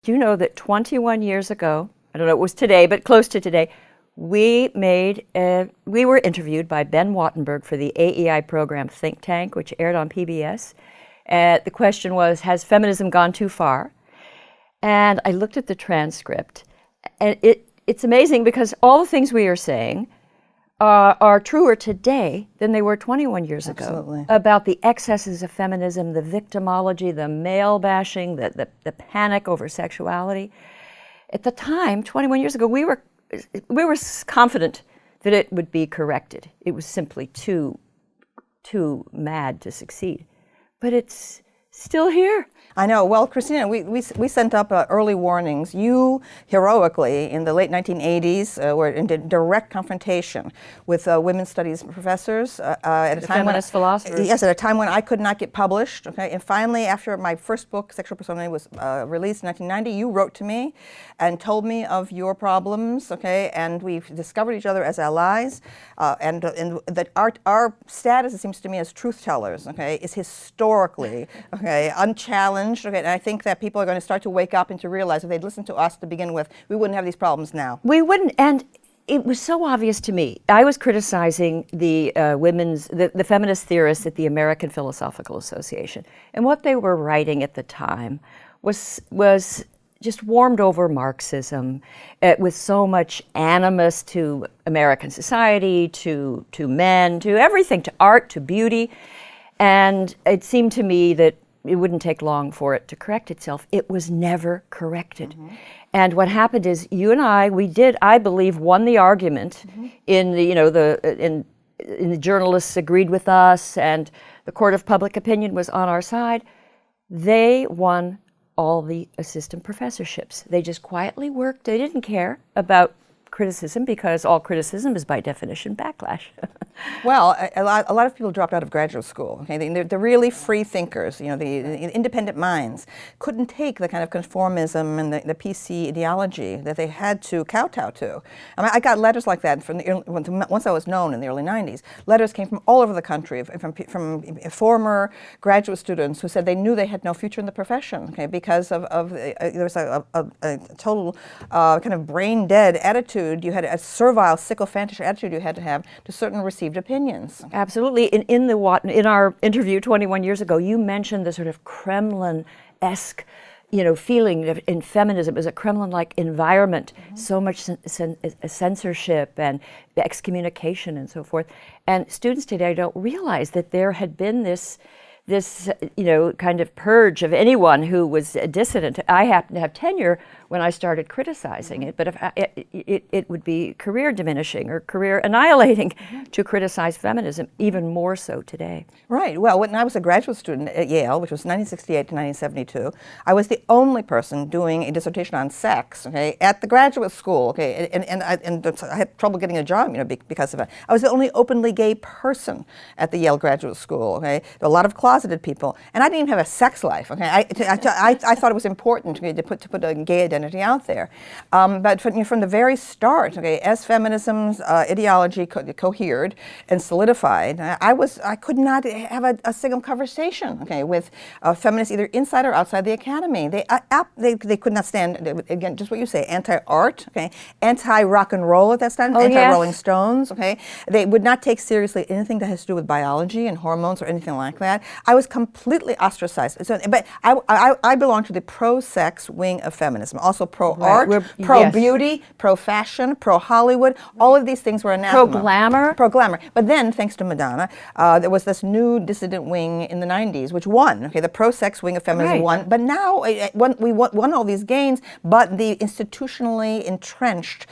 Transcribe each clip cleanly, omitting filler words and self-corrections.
do you know that 21 years ago, I don't know, it was today, but close to today, we were interviewed by Ben Wattenberg for the AEI program Think Tank, which aired on PBS. The question was, has feminism gone too far? And I looked at the transcript, and it's amazing because all the things we are saying are truer today than they were 21 years ago. About the excesses of feminism, the victimology, the male bashing, the panic over sexuality. At the time, 21 years ago, we were confident that it would be corrected. It was simply too mad to succeed. But it's still here. I know. Well, Christina, we sent up early warnings. You heroically, in the late 1980s, were in direct confrontation with women's studies professors at a time feminist philosophers. Yes, at a time when I could not get published. Okay, and finally, after my first book, Sexual Personality, was released in 1990, you wrote to me and told me of your problems. Okay, and we've discovered each other as allies, and that our status, it seems to me, as truth tellers, okay, is historically unchallenged. Okay, and I think that people are going to start to wake up and to realize if they'd listened to us to begin with, we wouldn't have these problems now. We wouldn't, and it was so obvious to me. I was criticizing the feminist theorists at the American Philosophical Association, and what they were writing at the time was just warmed over Marxism, with so much animus to American society, to men, to everything, to art, to beauty, and it seemed to me that it wouldn't take long for it to correct itself. It was never corrected. Mm-hmm. And what happened is you and I believe, won the argument. Mm-hmm. In the journalists agreed with us, and the court of public opinion was on our side. They won all the assistant professorships. They just quietly worked. They didn't care about criticism because all criticism is by definition backlash. Well, a lot of people dropped out of graduate school. Okay, the really free thinkers, the independent minds, couldn't take the kind of conformism and the PC ideology that they had to kowtow to. I mean, I got letters like that once I was known in the early 90s. Letters came from all over the country, from former graduate students who said they knew they had no future in the profession, okay, because there was a total kind of brain dead attitude. You had a servile, sycophantish attitude you had to have to certain received opinions. Absolutely. In our interview 21 years ago, you mentioned the sort of Kremlin-esque, feeling in feminism as a Kremlin-like environment, mm-hmm. so much censorship and excommunication and so forth. And students today don't realize that there had been this kind of purge of anyone who was a dissident. I happened to have tenure when I started criticizing it, but it would be career diminishing or career annihilating to criticize feminism, even more so today. Right. Well, when I was a graduate student at Yale, which was 1968 to 1972, I was the only person doing a dissertation on sex, okay, at the graduate school, okay, and I had trouble getting a job, because of it. I was the only openly gay person at the Yale Graduate School, okay. There were a lot of closeted people, and I didn't even have a sex life, okay. I thought it was important, okay, to put a gay identity out there, but from the very start, okay, as feminism's ideology cohered and solidified, I could not have a single conversation, okay, with feminists either inside or outside the academy. They could not stand, again, just what you say, anti-art, okay, anti-rock and roll at that time, anti-Rolling Stones, okay. They would not take seriously anything that has to do with biology and hormones or anything like that. I was completely ostracized. But I belong to the pro-sex wing of feminism, also pro-art, pro-beauty, pro-fashion, pro-Hollywood. All of these things were anathema. Pro-glamour. Pro-glamour. But then, thanks to Madonna, there was this new dissident wing in the 90s, which won. Okay, the pro-sex wing of feminism won. But now, we won all these gains, but the institutionally entrenched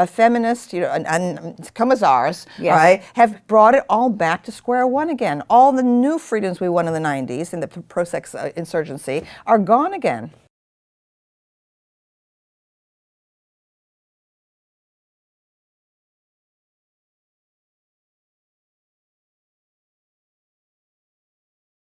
feminists, and commissars, right, have brought it all back to square one again. All the new freedoms we won in the 90s in the pro-sex insurgency are gone again.